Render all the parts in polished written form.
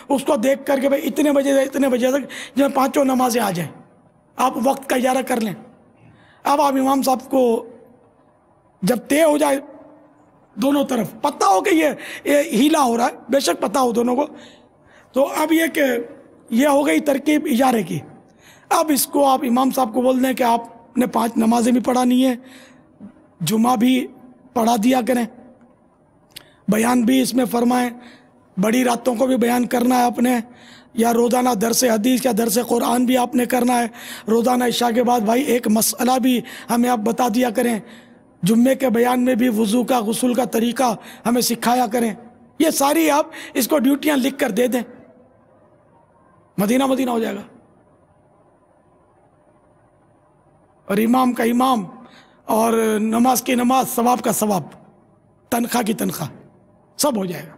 اس کو دیکھ کر کے بھائی اتنے بجے سے اتنے بجے تک جو پانچوں نمازیں آ جائیں، آپ وقت کا اجارہ کر لیں. اب آپ امام صاحب کو جب طے ہو جائے دونوں طرف، پتہ ہو کہ یہ ہیلا ہو رہا ہے، بے شک پتہ ہو دونوں کو، تو اب یہ کہ یہ ہو گئی ترکیب اجارے کی. اب اس کو آپ امام صاحب کو بول دیں کہ آپ نے 5 نمازیں بھی پڑھانی ہے، جمعہ بھی پڑھا دیا کریں، بیان بھی اس میں فرمائیں، بڑی راتوں کو بھی بیان کرنا ہے آپ نے، یا روزانہ درس حدیث یا درس قرآن بھی آپ نے کرنا ہے، روزانہ عشاء کے بعد بھائی ایک مسئلہ بھی ہمیں آپ بتا دیا کریں، جمعے کے بیان میں بھی وضو کا غسل کا طریقہ ہمیں سکھایا کریں. یہ ساری آپ اس کو ڈیوٹیاں لکھ کر دے دیں، مدینہ مدینہ ہو جائے گا. اور امام کا امام اور نماز کی نماز، ثواب کا ثواب، تنخواہ کی تنخواہ، سب ہو جائے گا.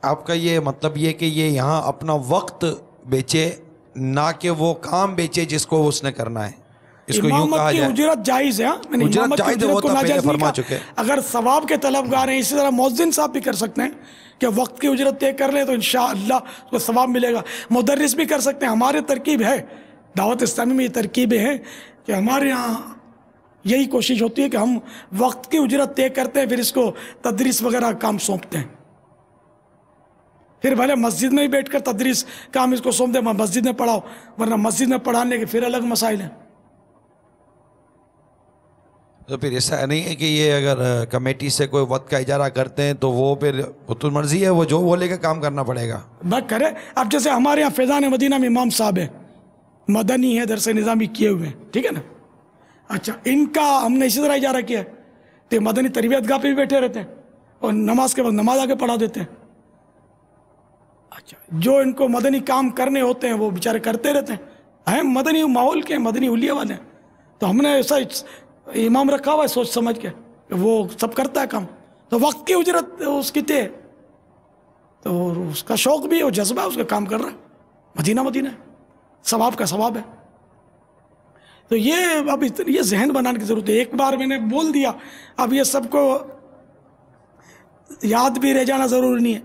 آپ کا یہ مطلب یہ کہ یہ یہاں اپنا وقت بیچے، نہ کہ وہ کام بیچے جس کو اس نے کرنا ہے. اس کو یوں کہا امامت کی جائے اجرت جائز ہے، میں نے امامت کی اجرت کو ناجائز نہیں کہا. اگر ثواب کے طلبگار ہیں، اسی طرح مؤذن صاحب بھی کر سکتے ہیں کہ وقت کی اجرت طے کر لیں تو انشاءاللہ اس کو ثواب ملے گا. مدرس بھی کر سکتے ہیں. ہمارے ترکیب ہے دعوت اسلامی میں، یہ ترکیبیں ہیں کہ ہمارے یہاں یہی کوشش ہوتی ہے کہ ہم وقت کی اجرت طے کرتے ہیں، پھر اس کو تدریس وغیرہ کام سونپتے ہیں. پھر بھلے مسجد میں ہی بیٹھ کر تدریس کام اس کو سونپ دیں، مسجد میں پڑھاؤ، ورنہ مسجد میں پڑھانے کے پھر الگ مسائل ہیں. تو پھر ایسا نہیں ہے کہ یہ اگر کمیٹی سے کوئی وقت کا اجارہ کرتے ہیں تو وہ پھر تو مرضی ہے، وہ جو بولے گا کام کرنا پڑے گا. بس کرے. اب جیسے ہمارے یہاں فیضان مدینہ میں امام صاحب ہیں، مدنی ہے، درس نظامی کیے ہوئے ہیں، ٹھیک ہے نا. اچھا، ان کا ہم نے اسی طرح اجارہ کیا ہے تو مدنی تربیت گاہ پہ بھی بیٹھے رہتے ہیں اور نماز کے بعد نماز آگے پڑھا دیتے ہیں. اچھا، جو ان کو مدنی کام کرنے ہوتے ہیں وہ بیچارے کرتے رہتے ہیں. مدنی ماحول کے مدنی حلیہ والے ہیں، تو ہم نے ایسا امام رکھا ہوا ہے سوچ سمجھ کے کہ وہ سب کرتا ہے کام. تو وقت کی اجرت اس کی طے، تو اس کا شوق بھی ہے، وہ جذبہ ہے، اس کا کام کر رہا ہے. مدینہ مدینہ ہے، ثواب کا ثواب ہے. تو یہ اب یہ ذہن بنانے کی ضرورت ہے. ایک بار میں نے بول دیا، اب یہ سب کو یاد بھی رہ جانا ضروری نہیں ہے.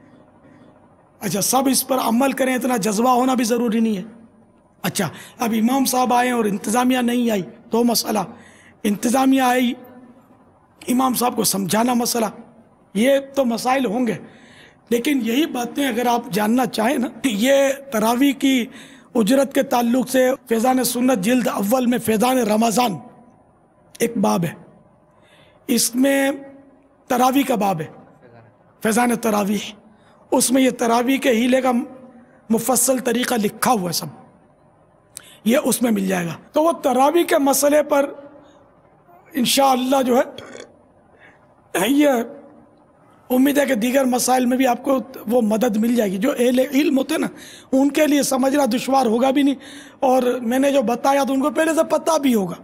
اچھا، سب اس پر عمل کریں، اتنا جذبہ ہونا بھی ضروری نہیں ہے. اچھا، اب امام صاحب آئے اور انتظامیہ نہیں آئی تو مسئلہ، انتظامیہ آئی، امام صاحب کو سمجھانا مسئلہ، یہ تو مسائل ہوں گے. لیکن یہی باتیں اگر آپ جاننا چاہیں نا، یہ تراویح کی اجرت کے تعلق سے فیضان سنت جلد اول میں فیضان رمضان ایک باب ہے، اس میں تراویح کا باب ہے، فیضان تراویح. اس میں یہ تراویح کے ہیلے کا مفصل طریقہ لکھا ہوا ہے سب، یہ اس میں مل جائے گا. تو وہ تراویح کے مسئلے پر انشاءاللہ جو ہے، یہ امید ہے کہ دیگر مسائل میں بھی آپ کو وہ مدد مل جائے گی. جو اہل علم ہوتے ہیں نا، ان کے لیے سمجھنا دشوار ہوگا بھی نہیں، اور میں نے جو بتایا تو ان کو پہلے سے پتہ بھی ہوگا.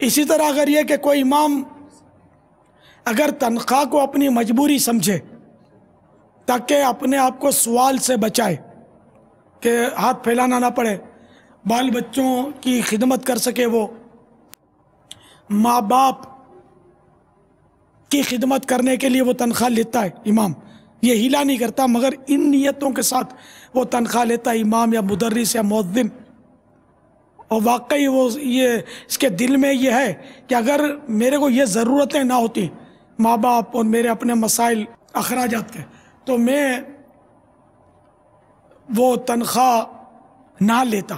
اسی طرح اگر یہ کہ کوئی امام اگر تنخواہ کو اپنی مجبوری سمجھے تاکہ اپنے آپ کو سوال سے بچائے کہ ہاتھ پھیلانا نہ پڑے، بال بچوں کی خدمت کر سکے، وہ ماں باپ کی خدمت کرنے کے لیے وہ تنخواہ لیتا ہے امام، یہ ہیلا نہیں کرتا، مگر ان نیتوں کے ساتھ وہ تنخواہ لیتا ہے امام یا مدرس یا مؤذن، اور واقعی وہ یہ اس کے دل میں یہ ہے کہ اگر میرے کو یہ ضرورتیں نہ ہوتی ماں باپ اور میرے اپنے مسائل اخراجات کے، تو میں وہ تنخواہ نہ لیتا،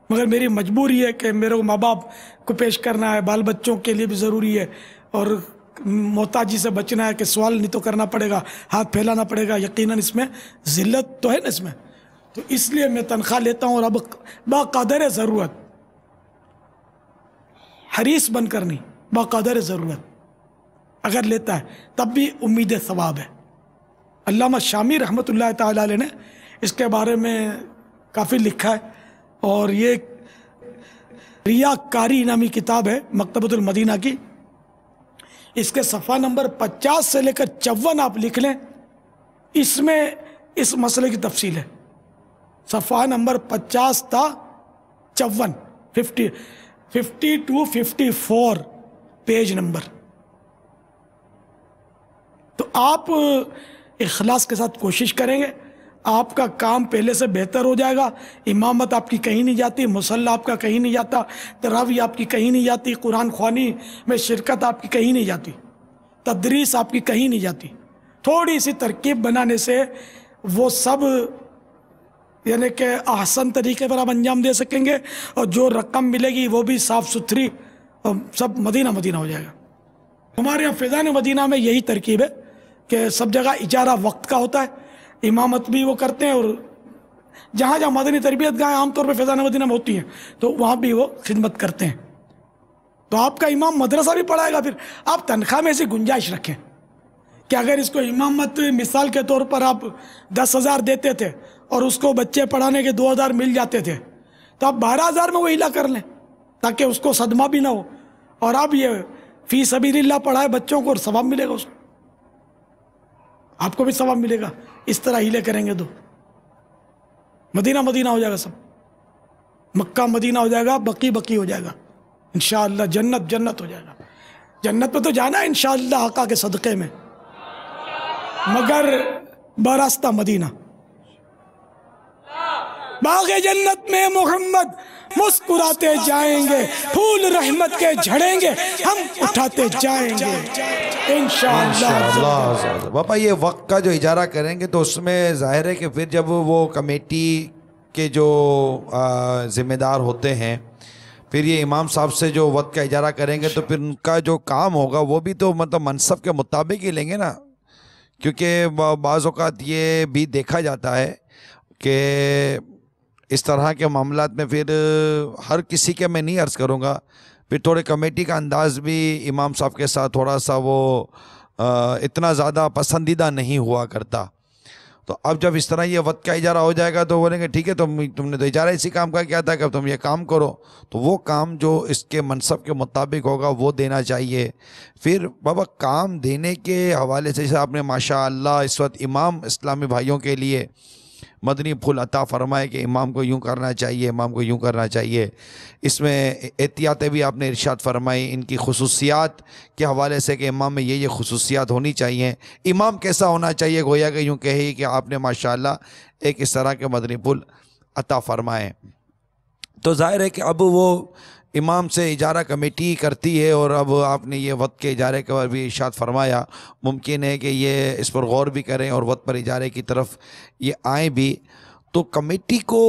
مگر میری مجبوری ہے کہ میرے کو ماں باپ کو پیش کرنا ہے، بال بچوں کے لیے بھی ضروری ہے، اور محتاجی سے بچنا ہے کہ سوال نہیں تو کرنا پڑے گا، ہاتھ پھیلانا پڑے گا، یقیناً اس میں ذلت تو ہے نا اس میں، تو اس لیے میں تنخواہ لیتا ہوں. اور اب باقدر ضرورت، حریص بن کر نہیں، باقدر ضرورت اگر لیتا ہے تب بھی امید ثواب ہے. علامہ شامی رحمۃ اللہ تعالی علیہ نے اس کے بارے میں کافی لکھا ہے، اور یہ ریاکاری نامی کتاب ہے مکتبۃ المدینہ کی، اس کے صفحہ نمبر 50 سے لے کر 54 آپ لکھ لیں، اس میں اس مسئلے کی تفصیل ہے. صفحہ نمبر 50 تا 54، 50 to 54 پیج نمبر. تو آپ اخلاص کے ساتھ کوشش کریں گے آپ کا کام پہلے سے بہتر ہو جائے گا. امامت آپ کی کہیں نہیں جاتی، مصلی آپ کا کہیں نہیں جاتا، تراویح آپ کی کہیں نہیں جاتی، قرآن خوانی میں شرکت آپ کی کہیں نہیں جاتی، تدریس آپ کی کہیں نہیں جاتی. تھوڑی سی ترکیب بنانے سے وہ سب یعنی کہ احسن طریقے پر آپ انجام دے سکیں گے، اور جو رقم ملے گی وہ بھی صاف ستھری، اور سب مدینہ مدینہ ہو جائے گا. ہمارے یہاں فیضان مدینہ میں یہی ترکیب ہے کہ سب جگہ اجارہ وقت کا ہوتا ہے، امامت بھی وہ کرتے ہیں، اور جہاں جہاں مدنی تربیت گاہیں عام طور پہ فیضان مدینہ میں ہوتی ہیں تو وہاں بھی وہ خدمت کرتے ہیں. تو آپ کا امام مدرسہ بھی پڑھائے گا. پھر آپ تنخواہ میں ایسی گنجائش رکھیں کہ اگر اس کو امامت مثال کے طور پر آپ 10,000 دیتے تھے اور اس کو بچے پڑھانے کے 2,000 مل جاتے تھے، تو آپ 12,000 میں وہ ہلا کر لیں تاکہ اس کو صدمہ بھی نہ ہو، اور آپ یہ فی سبیل اللہ پڑھائے بچوں کو اور ثواب ملے گا، اس کو آپ کو بھی ثواب ملے گا. اس طرح ہیلے کریں گے تو مدینہ مدینہ ہو جائے گا، سب مکہ مدینہ ہو جائے گا، بقی بقی ہو جائے گا انشاءاللہ. جنت جنت ہو جائے گا. جنت پہ تو جانا ہے انشاءاللہ آقا کے صدقے میں، مگر براستہ مدینہ. باغ جنت میں محمد مسکراتے جائیں گے، پھول رحمت کے جھڑیں گے، ہم اٹھاتے جائیں گے انشاءاللہ. باپا یہ وقت کا جو اجارہ کریں گے تو اس میں ظاہر ہے کہ پھر جب وہ کمیٹی کے جو ذمہ دار ہوتے ہیں، پھر یہ امام صاحب سے جو وقت کا اجارہ کریں گے تو پھر ان کا جو کام ہوگا وہ بھی تو مطلب منصب کے مطابق ہی لیں گے نا. کیونکہ بعض اوقات یہ بھی دیکھا جاتا ہے کہ اس طرح کے معاملات میں پھر ہر کسی کے میں نہیں عرض کروں گا، پھر تھوڑے کمیٹی کا انداز بھی امام صاحب کے ساتھ تھوڑا سا وہ اتنا زیادہ پسندیدہ نہیں ہوا کرتا. تو اب جب اس طرح یہ وقت کا اجارہ ہو جائے گا تو بولیں گے ٹھیک ہے تم نے تو اجارہ اسی کام کا کیا تھا کہ اب تم یہ کام کرو، تو وہ کام جو اس کے منصب کے مطابق ہوگا وہ دینا چاہیے. پھر بابا کام دینے کے حوالے سے آپ نے ماشاءاللہ اس وقت امام اسلامی بھائیوں کے لیے مدنی پھول عطا فرمائے کہ امام کو یوں کرنا چاہیے، امام کو یوں کرنا چاہیے. اس میں احتیاطیں بھی آپ نے ارشاد فرمائی ان کی خصوصیات کے حوالے سے کہ امام میں یہ خصوصیات ہونی چاہیے. امام کیسا ہونا چاہیے، گویا کہ یوں کہے کہ آپ نے ماشاءاللہ ایک اس طرح کے مدنی پھول عطا فرمائے. تو ظاہر ہے کہ اب وہ امام سے اجارہ کمیٹی کرتی ہے، اور اب آپ نے یہ وقت کے اجارے کا بھی ارشاد فرمایا. ممکن ہے کہ یہ اس پر غور بھی کریں اور وقت پر اجارے کی طرف یہ آئیں بھی. تو کمیٹی کو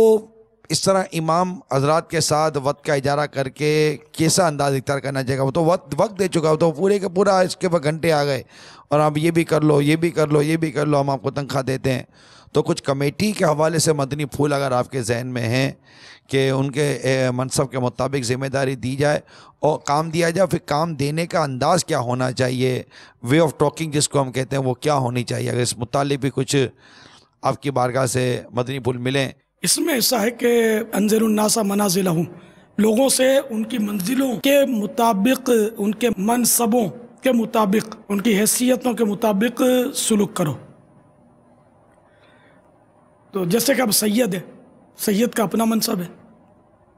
اس طرح امام حضرات کے ساتھ وقت کا اجارہ کر کے کیسا انداز اختیار کرنا چاہیے گا؟ وہ تو وقت دے چکا، وہ تو پورے کے پورا اس کے بعد گھنٹے آ گئے اور آپ یہ بھی کر لو، یہ بھی کر لو، یہ بھی کر لو، ہم آپ کو تنخواہ دیتے ہیں. تو کچھ کمیٹی کے حوالے سے مدنی پھول اگر آپ کے ذہن میں ہیں کہ ان کے منصب کے مطابق ذمہ داری دی جائے اور کام دیا جائے، پھر کام دینے کا انداز کیا ہونا چاہیے، وے آف ٹاکنگ جس کو ہم کہتے ہیں وہ کیا ہونی چاہیے، اگر اس متعلق بھی کچھ آپ کی بارگاہ سے مدنی پھول ملیں. اس میں ایسا ہے کہ انزل الناس منازلہم، لوگوں سے ان کی منزلوں کے مطابق، ان کے منصبوں کے مطابق، ان کی حیثیتوں کے مطابق سلوک کرو. تو جیسے کہ اب سید ہے، سید کا اپنا منصب ہے،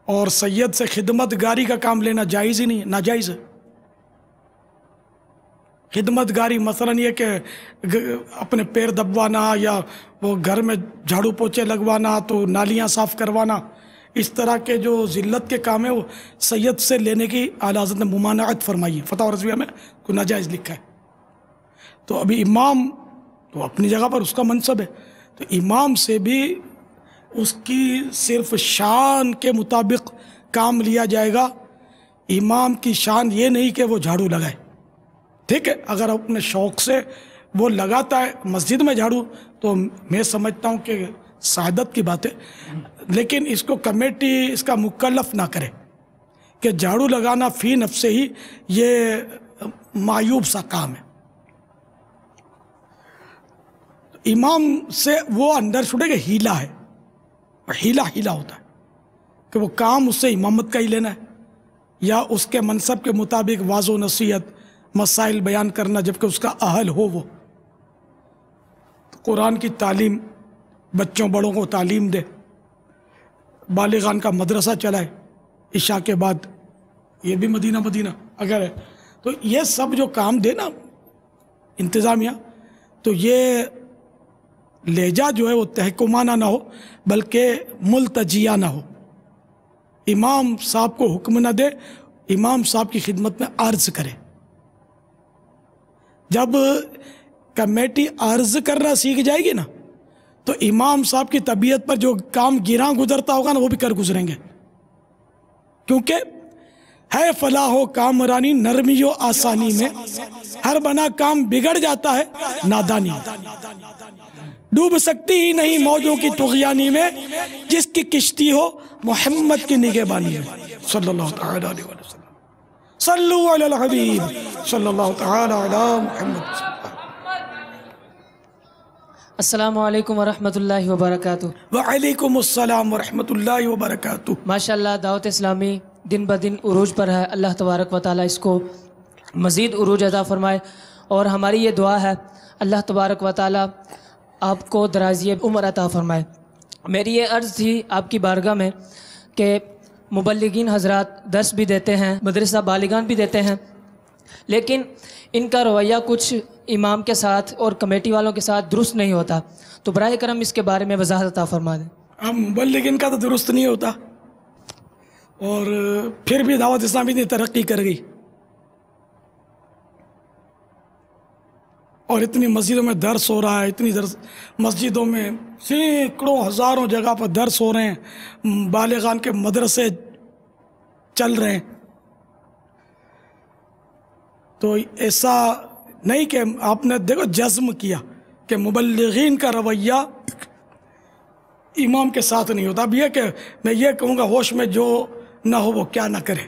اور سید سے خدمت گاری کا کام لینا جائز ہی نہیں ہے، ناجائز ہے. خدمت گاری مثلا یہ کہ اپنے پیر دبوانا یا وہ گھر میں جھاڑو پوچھے لگوانا، تو نالیاں صاف کروانا، اس طرح کے جو ذلت کے کام ہیں وہ سید سے لینے کی اعلیٰ حضرت نے ممانعت فرمائی ہے. فتح رضویہ میں کوئی ناجائز لکھا ہے. تو ابھی امام تو اپنی جگہ پر اس کا منصب ہے، تو امام سے بھی اس کی صرف شان کے مطابق کام لیا جائے گا. امام کی شان یہ نہیں کہ وہ جھاڑو لگائے، ٹھیک ہے، اگر اپنے شوق سے وہ لگاتا ہے مسجد میں جھاڑو تو میں سمجھتا ہوں کہ سعادت کی بات ہے، لیکن اس کو کمیٹی اس کا مکلف نہ کرے کہ جھاڑو لگانا فی نفسے ہی یہ معیوب سا کام ہے. امام سے وہ اندر چھوڑے کہ ہیلا ہے، ہیلا ہوتا ہے کہ وہ کام اس سے امامت کا ہی لینا ہے، یا اس کے منصب کے مطابق واضح و نصیحت مسائل بیان کرنا جبکہ اس کا اہل ہو. وہ قرآن کی تعلیم، بچوں بڑوں کو تعلیم دے، بالغان کا مدرسہ چلائے عشاء کے بعد، یہ بھی مدینہ مدینہ اگر ہے تو یہ سب جو کام دے نا انتظامیہ، تو یہ لہجہ جو ہے وہ تحکمانہ نہ ہو بلکہ ملتجیانہ ہو. امام صاحب کو حکم نہ دے، امام صاحب کی خدمت میں عرض کرے. جب کمیٹی عرض کرنا سیکھ جائے گی نا تو امام صاحب کی طبیعت پر جو کام گراں گزرتا ہوگا نا وہ بھی کر گزریں گے، کیونکہ ہے فلاح و کامرانی نرمی و آسانی میں، ہر بنا کام بگڑ جاتا ہے نادانی میں. ڈوب سکتی ہی نہیں موجوں کی طغیانی میں، جس کی کشتی ہو محمد کی نگہبانی میں. صلی اللہ تعالی علیہ وسلم. صلو علی الحبیب صلی اللہ تعالی علی محمد. السلام علیکم ورحمۃ اللہ وبرکاتہ. وعلیکم السلام ورحمۃ اللہ وبرکاتہ. ماشاءاللہ دعوت اسلامی دن بدن عروج پر ہے. اللہ تبارک و تعالیٰ اس کو مزید عروج عطا فرمائے، اور ہماری یہ دعا ہے اللہ تبارک و تعالیٰ آپ کو درازی عمر عطا فرمائے. میری یہ عرض تھی آپ کی بارگاہ میں کہ مبلغین حضرات درس بھی دیتے ہیں، مدرسہ بالغان بھی دیتے ہیں، لیکن ان کا رویہ کچھ امام کے ساتھ اور کمیٹی والوں کے ساتھ درست نہیں ہوتا. تو براہ کرم اس کے بارے میں وضاحت عطا فرما دیں. اب مبلغین کا تو درست نہیں ہوتا، اور پھر بھی دعوت اسلامی نے ترقی کر گئی، اور اتنی مسجدوں میں درس ہو رہا ہے، اتنی مسجدوں میں سینکڑوں ہزاروں جگہ پر درس ہو رہے ہیں، بالغان کے مدرسے چل رہے ہیں. تو ایسا نہیں کہ آپ نے دیکھو جزم کیا کہ مبلغین کا رویہ امام کے ساتھ نہیں ہوتا. اب یہ کہ میں یہ کہوں گا ہوش میں جو نہ ہو وہ کیا نہ کرے.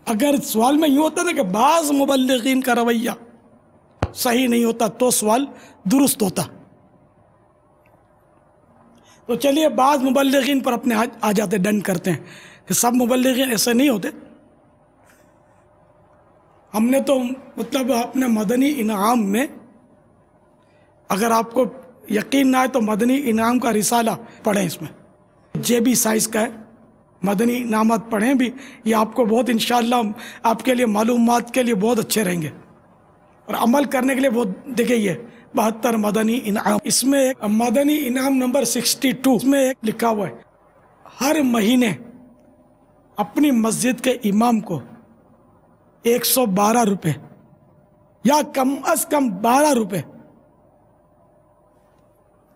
اگر سوال میں یوں ہوتا نا کہ بعض مبلغین کا رویہ صحیح نہیں ہوتا تو سوال درست ہوتا. تو چلیے بعض مبلغین پر اپنے آ جاتے ڈن کرتے ہیں کہ سب مبلغین ایسے نہیں ہوتے. ہم نے تو مطلب اپنے مدنی انعام میں، اگر آپ کو یقین نہ آئے تو مدنی انعام کا رسالہ پڑھیں، اس میں JB سائز کا ہے، مدنی انعامات پڑھیں بھی. یہ آپ کو بہت انشاءاللہ آپ کے لیے معلومات کے لیے بہت اچھے رہیں گے، اور عمل کرنے کے لیے بہت. دیکھیں یہ 72 مدنی انعام، اس میں ایک مدنی انعام نمبر 62، اس میں ایک لکھا ہوا ہے ہر مہینے اپنی مسجد کے امام کو 112 روپے یا کم از کم 12 روپے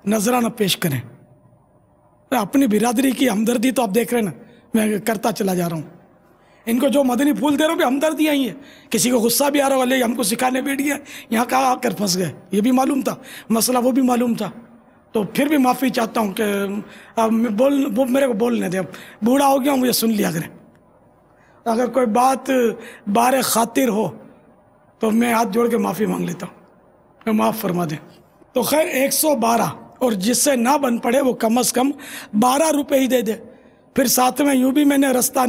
نذرانہ پیش کریں. اپنی برادری کی ہمدردی تو آپ دیکھ رہے ہیں نا، میں کرتا چلا جا رہا ہوں. ان کو جو مدنی پھول دے رہا ہوں بھی ہمدردیاں ہی ہیں. کسی کو غصہ بھی آ رہا ہو، لے ہم کو سکھانے بیٹھ گیا، یہاں کہاں آ کر پھنس گئے. یہ بھی معلوم تھا مسئلہ، وہ بھی معلوم تھا. تو پھر بھی معافی چاہتا ہوں کہ اب میرے کو بولنے دیں. اب بوڑھا ہو گیا ہوں، مجھے سن لیا کریں. اگر کوئی بات بار خاطر ہو تو میں ہاتھ جوڑ کے معافی مانگ لیتا ہوں کہ معاف فرما دیں. تو خیر 112، اور جس سے نہ بن پڑے وہ کم از کم 12 روپے ہی دے دے. پھر ساتھ میں یوں بھی میں نے رستہ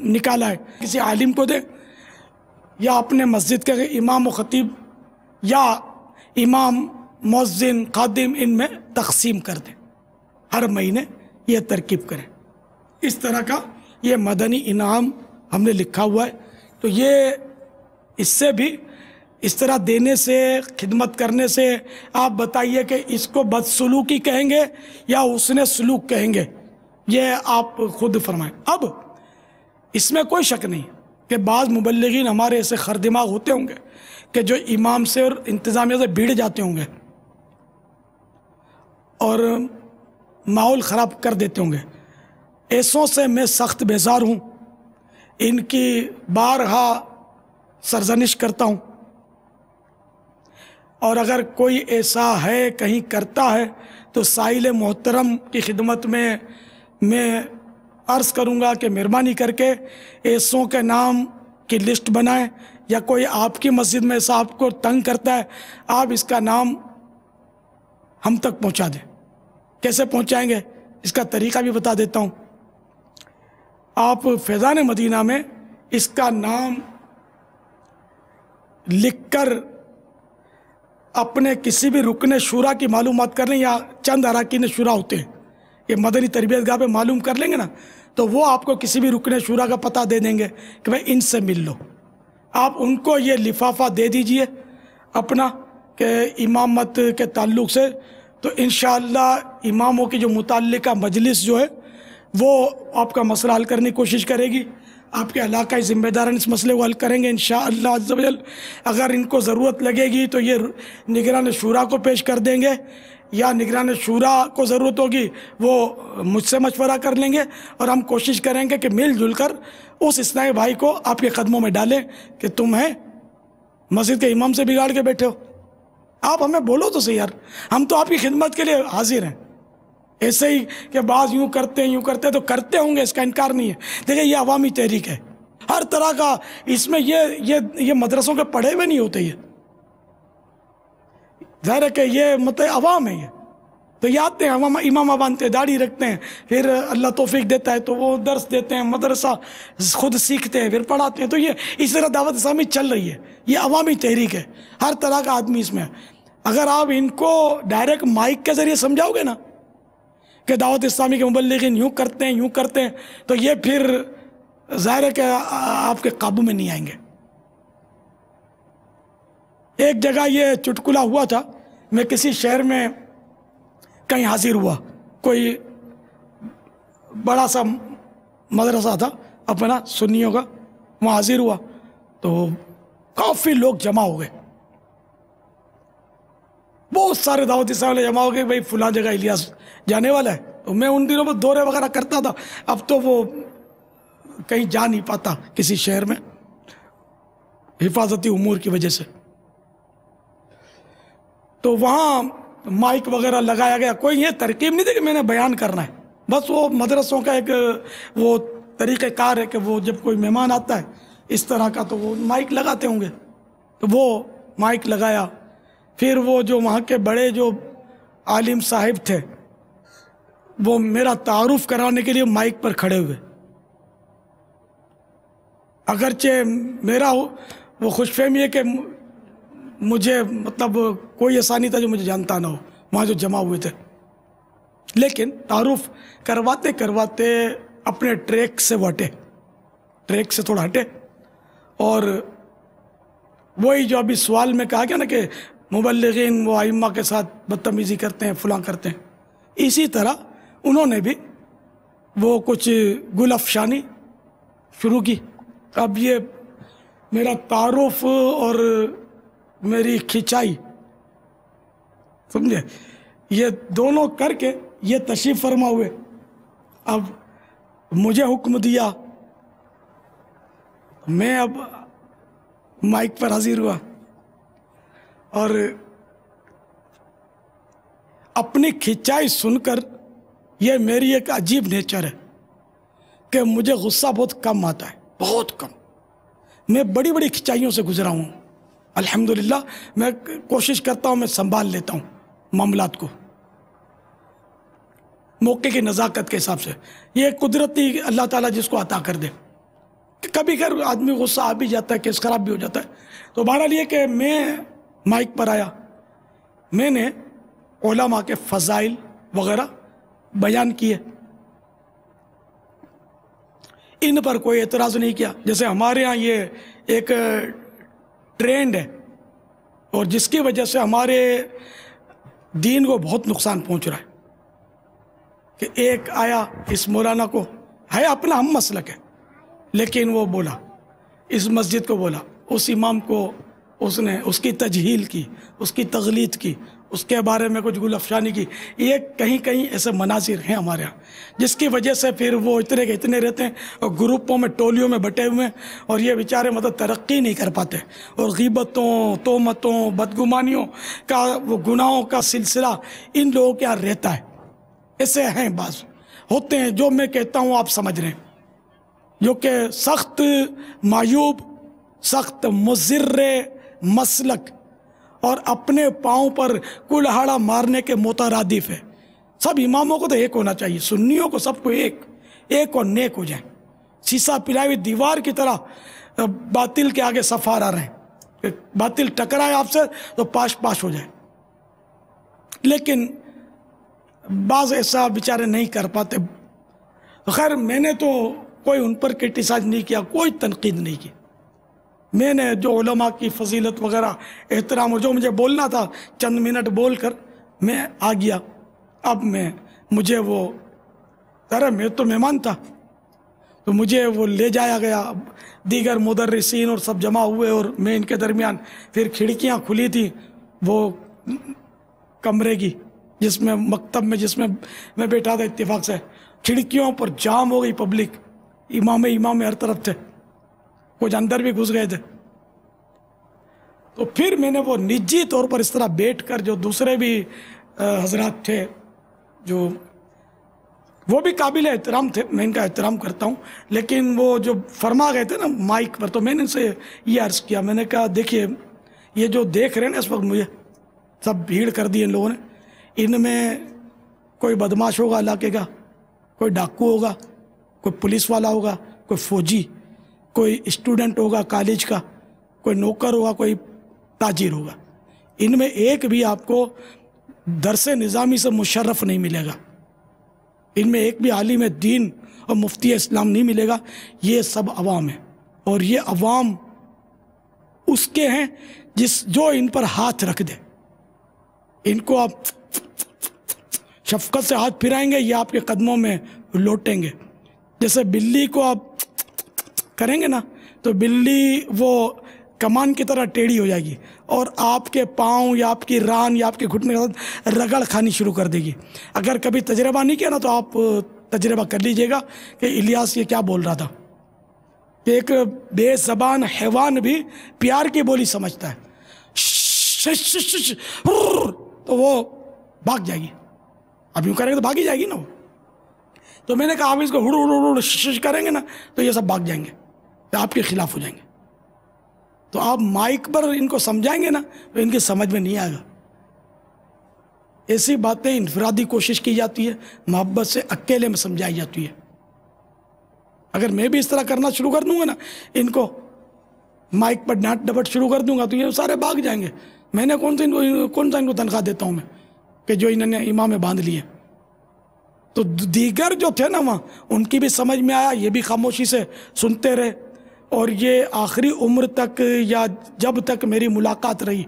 نکالا ہے، کسی عالم کو دے، یا اپنے مسجد کے امام و خطیب یا امام مؤذن خادم ان میں تقسیم کر دیں. ہر مہینے یہ ترکیب کریں. اس طرح کا یہ مدنی انعام ہم نے لکھا ہوا ہے. تو یہ اس سے بھی اس طرح دینے سے، خدمت کرنے سے، آپ بتائیے کہ اس کو بدسلوکی کہیں گے یا حسن سلوک کہیں گے، یہ آپ خود فرمائیں. اب اس میں کوئی شک نہیں کہ بعض مبلغین ہمارے ایسے خردماغ ہوتے ہوں گے کہ جو امام سے اور انتظامیہ سے بھیڑ جاتے ہوں گے اور ماحول خراب کر دیتے ہوں گے. ایسوں سے میں سخت بیزار ہوں، ان کی بارہا سرزنش کرتا ہوں. اور اگر کوئی ایسا ہے کہیں کرتا ہے تو سائل محترم کی خدمت میں عرض کروں گا کہ مہربانی کر کے ایسوں کے نام کی لسٹ بنائیں، یا کوئی آپ کی مسجد میں ایسا آپ کو تنگ کرتا ہے آپ اس کا نام ہم تک پہنچا دیں. کیسے پہنچائیں گے اس کا طریقہ بھی بتا دیتا ہوں. آپ فیضان مدینہ میں اس کا نام لکھ کر اپنے کسی بھی رکن شورا کی معلومات کر لیں، یا چند اراکین شورا ہوتے ہیں، یہ مدنی تربیت گاہ پہ معلوم کر لیں گے نا، تو وہ آپ کو کسی بھی رکن شورا کا پتہ دے دیں گے کہ بھائی ان سے مل لو. آپ ان کو یہ لفافہ دے دیجئے اپنا، کہ امامت کے تعلق سے تو انشاءاللہ اماموں کی جو متعلقہ مجلس جو ہے وہ آپ کا مسئلہ حل کرنے کی کوشش کرے گی. آپ کے علاقائی ذمہ داران اس مسئلے کو حل کریں گے انشاءاللہ عز و جل. اگر ان کو ضرورت لگے گی تو یہ نگران شورا کو پیش کر دیں گے، یا نگران شورا کو ضرورت ہوگی وہ مجھ سے مشورہ کر لیں گے، اور ہم کوشش کریں گے کہ مل جل کر اس اصلاحی بھائی کو آپ کے قدموں میں ڈالیں کہ تم ہیں مسجد کے امام سے بگاڑ کے بیٹھے ہو. آپ ہمیں بولو تو صحیح یار، ہم تو آپ کی خدمت کے لیے حاضر ہیں. ایسے ہی کہ بعض یوں کرتے تو کرتے ہوں گے، اس کا انکار نہیں ہے. دیکھیں یہ عوامی تحریک ہے، ہر طرح کا اس میں یہ مدرسوں کے پڑھے ہوئے نہیں ہوتے. یہ ظاہر ہے کہ یہ مطلب عوام ہے، یہ تو یہ آتے ہیں امام باندھتے ہیں، داڑھی رکھتے ہیں، پھر اللہ توفیق دیتا ہے تو وہ درس دیتے ہیں، مدرسہ خود سیکھتے ہیں، پھر پڑھاتے ہیں. تو یہ اس طرح دعوت اسلامی چل رہی ہے. یہ عوامی تحریک ہے، ہر طرح کا آدمی اس میں ہے. اگر آپ ان کو ڈائریکٹ مائک کے ذریعے سمجھاؤ گے نا کہ دعوت اسلامی کے مبلغین یوں کرتے ہیں تو یہ پھر ظاہر ہے کہ آپ کے قابو میں نہیں آئیں گے. ایک جگہ یہ چٹکلا ہوا تھا، میں کسی شہر میں کہیں حاضر ہوا، کوئی بڑا سا مدرسہ تھا اپنا سنیوں کا، وہاں حاضر ہوا تو کافی لوگ جمع ہو گئے، بہت سارے دعوت اسلامی جمع ہو گئے. بھائی فلاں جگہ الیاس جانے والا ہے. تو میں ان دنوں میں دورے وغیرہ کرتا تھا، اب تو وہ کہیں جا نہیں پاتا کسی شہر میں حفاظتی امور کی وجہ سے. تو وہاں مائک وغیرہ لگایا گیا. کوئی یہ ترکیب نہیں تھی کہ میں نے بیان کرنا ہے، بس وہ مدرسوں کا ایک وہ طریقہ کار ہے کہ وہ جب کوئی مہمان آتا ہے اس طرح کا تو وہ مائک لگاتے ہوں گے. تو وہ مائک لگایا، پھر وہ جو وہاں کے بڑے جو عالم صاحب تھے وہ میرا تعارف کرانے کے لیے مائک پر کھڑے ہوئے. اگرچہ میرا وہ خوش فہمی ہے کہ مجھے مطلب کوئی ایسا نہیں تھا جو مجھے جانتا نہ ہو وہاں جو جمع ہوئے تھے، لیکن تعارف کرواتے اپنے ٹریک سے وہ ہٹے، ٹریک سے تھوڑا ہٹے، اور وہی جو ابھی سوال میں کہا گیا نا کہ مبلغین وہ ائمہ کے ساتھ بدتمیزی کرتے ہیں، فلاں کرتے ہیں، اسی طرح انہوں نے بھی وہ کچھ گل افشانی شروع کی. اب یہ میرا تعارف اور میری کھچائی سمجھے، یہ دونوں کر کے یہ تشریف فرما ہوئے. اب مجھے حکم دیا، میں اب مائک پر حاضر ہوا اور اپنی کھچائی سن کر یہ میری ایک عجیب نیچر ہے کہ مجھے غصہ بہت کم آتا ہے، بہت کم. میں بڑی بڑی کھچائیوں سے گزرا ہوں الحمدللہ. میں کوشش کرتا ہوں، میں سنبھال لیتا ہوں معاملات کو موقع کی نزاکت کے حساب سے. یہ قدرتی اللہ تعالیٰ جس کو عطا کر دے. کبھی کبھی آدمی غصہ آ بھی جاتا ہے، کیس خراب بھی ہو جاتا ہے. تو بہرحال یہ کہ میں مائک پر آیا، میں نے علماء کے فضائل وغیرہ بیان کیے. ان پر کوئی اعتراض نہیں کیا. جیسے ہمارے ہاں یہ ایک ٹرینڈ ہے اور جس کی وجہ سے ہمارے دین کو بہت نقصان پہنچ رہا ہے کہ ایک آیا اس مولانا کو ہے اپنا ہم مسلک ہے، لیکن وہ بولا اس مسجد کو، بولا اس امام کو، اس نے اس کی تجہیل کی، اس کی تغلیظ کی، اس کے بارے میں کچھ گل افشانی کی. یہ کہیں کہیں ایسے مناظر ہیں ہمارے ہاں جس کی وجہ سے پھر وہ اتنے کے اتنے رہتے ہیں اور گروپوں میں ٹولیوں میں بٹے ہوئے ہیں، اور یہ بیچارے مطلب ترقی نہیں کر پاتے، اور غیبتوں، تہمتوں، بدگمانیوں کا وہ گناہوں کا سلسلہ ان لوگوں کے یہاں رہتا ہے. ایسے ہیں بعض ہوتے ہیں، جو میں کہتا ہوں آپ سمجھ رہے ہیں، جو کہ سخت معیوب، سخت مضر مسلک اور اپنے پاؤں پر کلہاڑا مارنے کے مترادف ہے. سب اماموں کو تو ایک ہونا چاہیے، سنیوں کو سب کو ایک اور نیک ہو جائیں. سیسا پلائی ہوئی دیوار کی طرح باطل کے آگے سفار آ رہے ہیں، باطل ٹکرائے آپ سے تو پاش پاش ہو جائے. لیکن بعض ایسا بیچارے نہیں کر پاتے. خیر میں نے تو کوئی ان پر کرٹیسائز نہیں کیا، کوئی تنقید نہیں کی. میں نے جو علماء کی فضیلت وغیرہ احترام اور جو مجھے بولنا تھا چند منٹ بول کر میں آ گیا. اب مجھے وہ میں تو مہمان تھا تو مجھے وہ لے جایا گیا. دیگر مدرسین اور سب جمع ہوئے اور میں ان کے درمیان. پھر کھڑکیاں کھلی تھی وہ کمرے کی جس میں مکتب میں جس میں میں بیٹھا تھا. اتفاق سے کھڑکیوں پر جام ہو گئی پبلک. امام ہر طرف تھے, کچھ اندر بھی گھس گئے تھے. تو پھر میں نے وہ نجی طور پر اس طرح بیٹھ کر, جو دوسرے بھی حضرات تھے جو وہ بھی قابل احترام تھے, میں ان کا احترام کرتا ہوں, لیکن وہ جو فرما گئے تھے نا مائک پر, تو میں نے ان سے یہ عرض کیا, میں نے کہا دیکھیے یہ جو دیکھ رہے ہیں نا اس وقت مجھے, سب بھیڑ کر دی ان لوگوں نے, ان میں کوئی بدماش ہوگا علاقے کا, کوئی ڈاکو ہوگا, کوئی پولیس والا ہوگا, کوئی فوجی, کوئی اسٹوڈنٹ ہوگا کالج کا, کوئی نوکر ہوگا, کوئی تاجر ہوگا. ان میں ایک بھی آپ کو درس نظامی سے مشرف نہیں ملے گا, ان میں ایک بھی عالم دین اور مفتی اسلام نہیں ملے گا. یہ سب عوام ہیں, اور یہ عوام اس کے ہیں جو ان پر ہاتھ رکھ دے. ان کو آپ شفقت سے ہاتھ پھرائیں گے, یہ آپ کے قدموں میں لوٹیں گے. جیسے بلی کو آپ کریں گے نا تو بلی وہ کمان کی طرح ٹیڑھی ہو جائے گی اور آپ کے پاؤں یا آپ کی ران یا آپ کے گھٹنے کے ساتھ رگڑ کھانی شروع کر دے گی. اگر کبھی تجربہ نہیں کیا نا تو آپ تجربہ کر لیجئے گا کہ الیاس یہ کیا بول رہا تھا, کہ ایک بے زبان حیوان بھی پیار کی بولی سمجھتا ہے. تو وہ بھاگ جائے گی, اب یوں کریں گے تو بھاگ ہی جائے گی نا وہ. تو میں نے کہا آپ اس کو ہڑ ہڑ شش کریں گے نا تو یہ سب بھاگ جائیں گے, آپ کے خلاف ہو جائیں گے. تو آپ مائک پر ان کو سمجھائیں گے نا تو ان کی سمجھ میں نہیں آئے گا. ایسی باتیں انفرادی کوشش کی جاتی ہے, محبت سے اکیلے میں سمجھائی جاتی ہے. اگر میں بھی اس طرح کرنا شروع کر دوں گا نا, ان کو مائک پر ڈانٹ ڈپٹ شروع کر دوں گا تو یہ سارے بھاگ جائیں گے. میں نے کون سا ان کو تنخواہ دیتا ہوں میں کہ جو انہوں نے امام میں باندھ لیے. تو دیگر جو تھے نا وہاں, ان کی بھی سمجھ میں آیا, یہ بھی خاموشی سے سنتے رہے. اور یہ آخری عمر تک یا جب تک میری ملاقات رہی,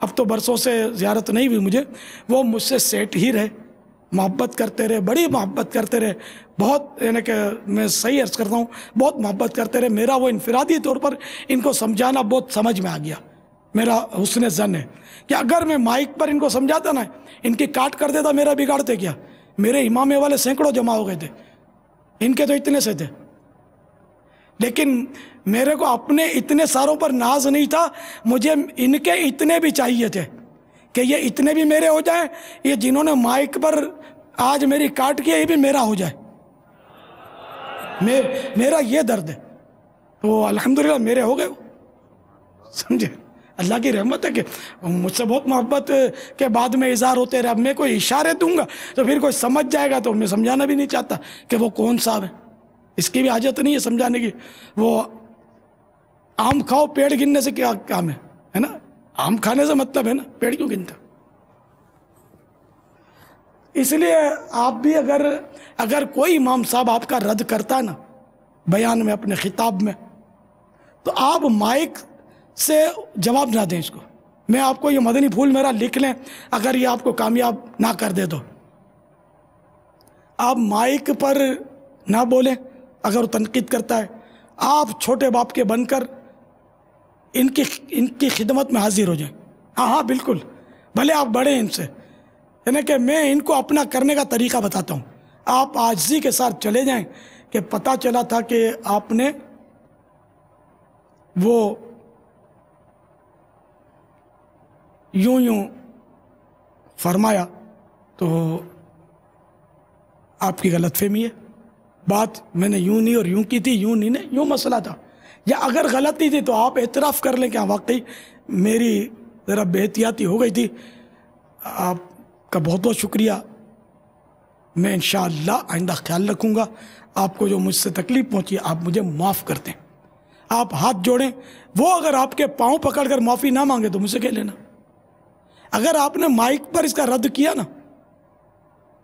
اب تو برسوں سے زیارت نہیں ہوئی مجھے, وہ مجھ سے سیٹ ہی رہے, محبت کرتے رہے, بڑی محبت کرتے رہے. بہت یعنی کہ میں صحیح عرض کرتا ہوں, بہت محبت کرتے رہے. میرا وہ انفرادی طور پر ان کو سمجھانا بہت سمجھ میں آ گیا. میرا حسن ظن ہے کہ اگر میں مائک پر ان کو سمجھاتا نا, ان کی کاٹ کر دیتا, میرا بگاڑتے کیا. میرے امامے والے سینکڑوں جمع ہو گئے تھے, ان کے تو اتنے سے تھے. لیکن میرے کو اپنے اتنے ساروں پر ناز نہیں تھا, مجھے ان کے اتنے بھی چاہیے تھے کہ یہ اتنے بھی میرے ہو جائیں. یہ جنہوں نے مائک پر آج میری کاٹ کیا, یہ بھی میرا ہو جائے. میرا یہ درد ہے. تو الحمدللہ میرے ہو گئے, سمجھے. اللہ کی رحمت ہے کہ مجھ سے بہت محبت کے بعد میں اظہار ہوتے رہے. اب میں کوئی اشارے دوں گا تو پھر کوئی سمجھ جائے گا, تو میں سمجھانا بھی نہیں چاہتا کہ وہ کون صاحب ہے. اس کی بھی حاجت نہیں ہے سمجھانے کی. وہ آم کھاؤ پیڑ گننے سے کیا کام ہے نا. آم کھانے سے مطلب ہے نا, پیڑ کیوں گنتا. اس لیے آپ بھی اگر کوئی امام صاحب آپ کا رد کرتا نا بیان میں, اپنے خطاب میں, تو آپ مائک سے جواب نہ دیں اس کو. میں آپ کو یہ مدنی پھول میرا لکھ لیں, اگر یہ آپ کو کامیاب نہ کر دے تو آپ مائک پر نہ بولیں. اگر وہ تنقید کرتا ہے, آپ چھوٹے باپ کے بن کر ان کی خدمت میں حاضر ہو جائیں. ہاں بالکل, بھلے آپ بڑے ان سے, یعنی کہ میں ان کو اپنا کرنے کا طریقہ بتاتا ہوں. آپ عاجزی کے ساتھ چلے جائیں کہ پتہ چلا تھا کہ آپ نے وہ یوں فرمایا, تو آپ کی غلط فہمی ہے. بات میں نے یوں نہیں اور یوں کی تھی, یوں نہیں, یوں مسئلہ تھا. یا اگر غلطی تھی تو آپ اعتراف کر لیں کہ ہاں واقعی میری ذرا بے احتیاطی ہو گئی تھی. آپ کا بہت بہت شکریہ. میں انشاءاللہ آئندہ خیال رکھوں گا. آپ کو جو مجھ سے تکلیف پہنچی آپ مجھے معاف کر دیں. آپ ہاتھ جوڑیں. وہ اگر آپ کے پاؤں پکڑ کر معافی نہ مانگے تو مجھ سے کہہ لینا. اگر آپ نے مائک پر اس کا رد کیا نا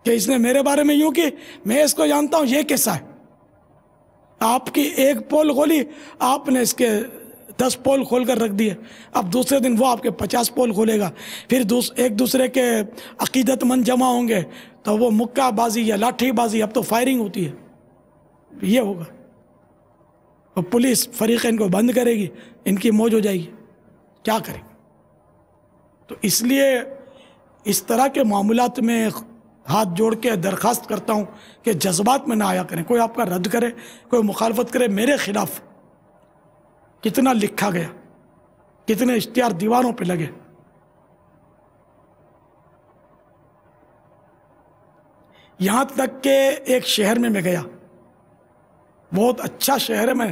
کہ اس نے میرے بارے میں یوں کی, میں اس کو جانتا ہوں یہ کیسا ہے, آپ کی ایک پول گولی آپ نے اس کے 10 پول کھول کر رکھ دیے، اب دوسرے دن وہ آپ کے 50 پول کھولے گا، پھر ایک دوسرے کے عقیدت مند جمع ہوں گے تو وہ مکہ بازی یا لاٹھی بازی، اب تو فائرنگ ہوتی ہے، یہ ہوگا، اور پولیس فریقین کو بند کرے گی، ان کی موج ہو جائے گی، کیا کریں؟ تو اس لیے اس طرح کے معاملات میں ہاتھ جوڑ کے درخواست کرتا ہوں کہ جذبات میں نہ آیا کریں، کوئی آپ کا رد کرے، کوئی مخالفت کرے، میرے خلاف کتنا لکھا گیا، کتنے اشتہار دیواروں پہ لگے، یہاں تک کہ ایک شہر میں گیا، بہت اچھا شہر ہے، میں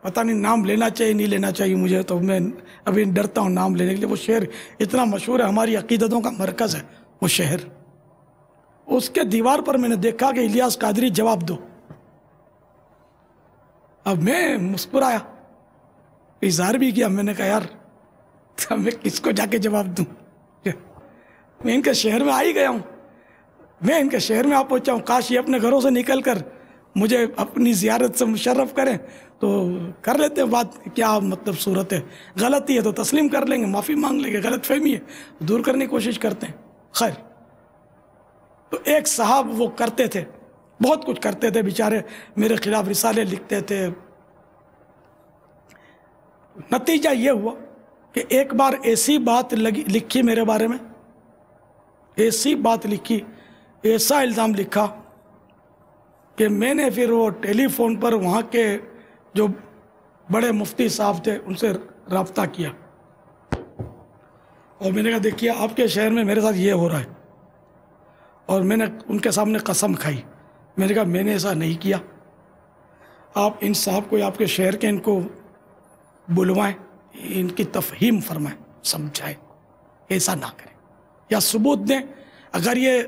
پتہ نہیں نام لینا چاہیے نہیں لینا چاہیے مجھے، تو میں ابھی ڈرتا ہوں نام لینے کے لیے، وہ شہر اتنا مشہور ہے، ہماری عقیدتوں کا مرکز ہے وہ شہر، اس کے دیوار پر میں نے دیکھا کہ الیاس قادری جواب دو، اب میں مسکرایا، اظہار بھی کیا، میں نے کہا یار میں کس کو جا کے جواب دوں، میں ان کے شہر میں آ ہی گیا ہوں، میں ان کے شہر میں آ پہنچا ہوں، کاش یہ اپنے گھروں سے نکل کر مجھے اپنی زیارت سے مشرف کریں تو کر لیتے ہیں بات، کیا مطلب صورت ہے، غلطی ہے تو تسلیم کر لیں گے، معافی مانگ لیں گے، غلط فہمی ہے دور کرنے کی کوشش کرتے ہیں، خیر۔ تو ایک صاحب وہ کرتے تھے، بہت کچھ کرتے تھے بیچارے، میرے خلاف رسالے لکھتے تھے، نتیجہ یہ ہوا کہ ایک بار ایسی بات لکھی میرے بارے میں، ایسی بات لکھی، ایسا الزام لکھا کہ میں نے پھر وہ ٹیلی فون پر وہاں کے جو بڑے مفتی صاحب تھے ان سے رابطہ کیا، اور میں نے کہا دیکھیے آپ کے شہر میں میرے ساتھ یہ ہو رہا ہے، اور میں نے ان کے سامنے قسم کھائی، میں نے کہا میں نے ایسا نہیں کیا، آپ ان صاحب کو آپ کے شہر کے ان کو بلوائیں، ان کی تفہیم فرمائیں، سمجھائیں، ایسا نہ کریں، یا ثبوت دیں، اگر یہ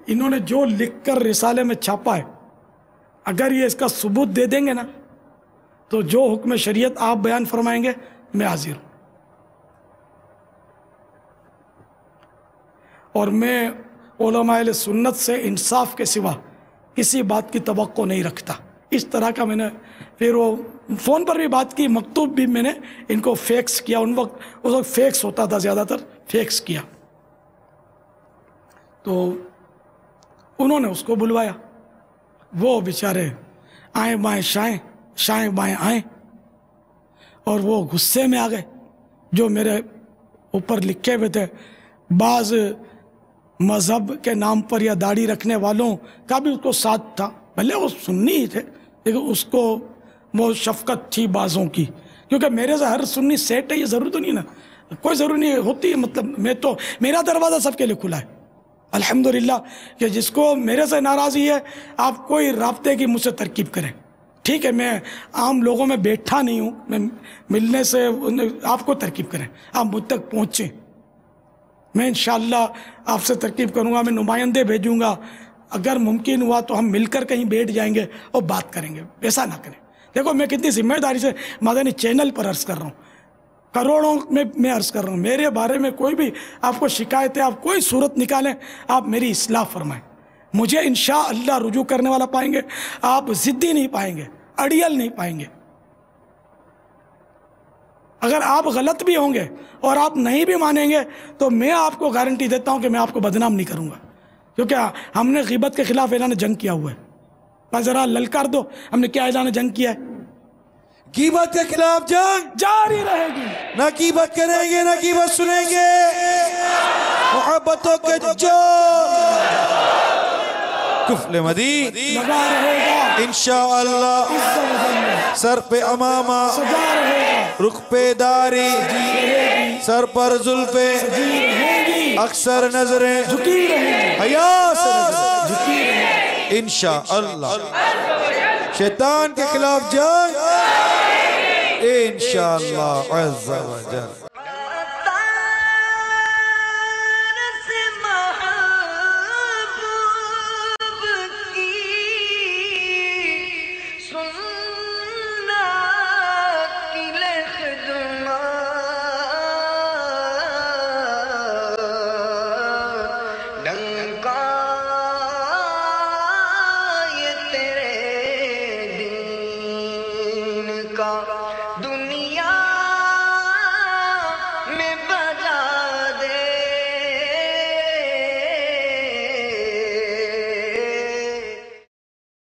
انہوں نے جو لکھ کر رسالے میں چھاپا ہے اگر یہ اس کا ثبوت دے دیں گے نا تو جو حکم شریعت آپ بیان فرمائیں گے میں حاضر ہوں، اور میں علماء اہل سنت سے انصاف کے سوا کسی بات کی توقع نہیں رکھتا، اس طرح کا میں نے پھر وہ فون پر بھی بات کی، مکتوب بھی میں نے ان کو فیکس کیا، اس وقت فیکس ہوتا تھا، زیادہ تر فیکس کیا، تو انہوں نے اس کو بلوایا، وہ بیچارے آئیں بائیں شائیں، شائیں بائیں آئیں، اور وہ غصے میں آ گئے، جو میرے اوپر لکھے ہوئے تھے، بعض مذہب کے نام پر یا داڑھی رکھنے والوں کا بھی اس کو ساتھ تھا، بھلے وہ سنی ہی تھے لیکن اس کو وہ شفقت تھی بعضوں کی، کیونکہ میرے سے ہر سنی سیٹ ہے یہ ضرور تو نہیں نا، کوئی ضرور نہیں ہوتی، مطلب میں تو میرا دروازہ سب کے لیے کھلا ہے الحمدللہ، کہ جس کو میرے سے ناراضی ہے آپ کوئی رابطے کی مجھ سے ترکیب کریں، ٹھیک ہے، میں عام لوگوں میں بیٹھا نہیں ہوں، میں ملنے سے آپ کو ترکیب کریں، آپ مجھ تک پہنچیں، میں انشاءاللہ آپ سے ترکیب کروں گا، میں نمائندے بھیجوں گا، اگر ممکن ہوا تو ہم مل کر کہیں بیٹھ جائیں گے اور بات کریں گے، ایسا نہ کریں، دیکھو میں کتنی ذمہ داری سے مدنی چینل پر عرض کر رہا ہوں، کروڑوں میں عرض کر رہا ہوں، میرے بارے میں کوئی بھی آپ کو شکایت ہے، آپ کوئی صورت نکالیں، آپ میری اصلاح فرمائیں، مجھے انشاءاللہ رجوع کرنے والا پائیں گے، آپ ضدی نہیں پائیں گے، اڑیل نہیں پائیں گے، اگر آپ غلط بھی ہوں گے اور آپ نہیں بھی مانیں گے تو میں آپ کو گارنٹی دیتا ہوں کہ میں آپ کو بدنام نہیں کروں گا، کیونکہ ہم نے غیبت کے خلاف اعلان جنگ کیا ہوا ہے، بس ذرا للکار دو ہم نے کیا اعلان جنگ کیا ہے، غیبت کے خلاف جنگ جاری رہے گی، نہ غیبت کریں گے نہ غیبت سنیں گے، محبتوں کے جو کفل مدین لگا رہے گا انشاءاللہ، سر پہ امامہ، سجا رہے گا، رخ پہ داری، سر پر زلفیں، رہے گی، اکثر نظریں جھکی رہے گی، حیا سے نظریں، جھکی رہے گی، انشاءاللہ شیطان کے خلاف جنگ انشاءاللہ عز و جل۔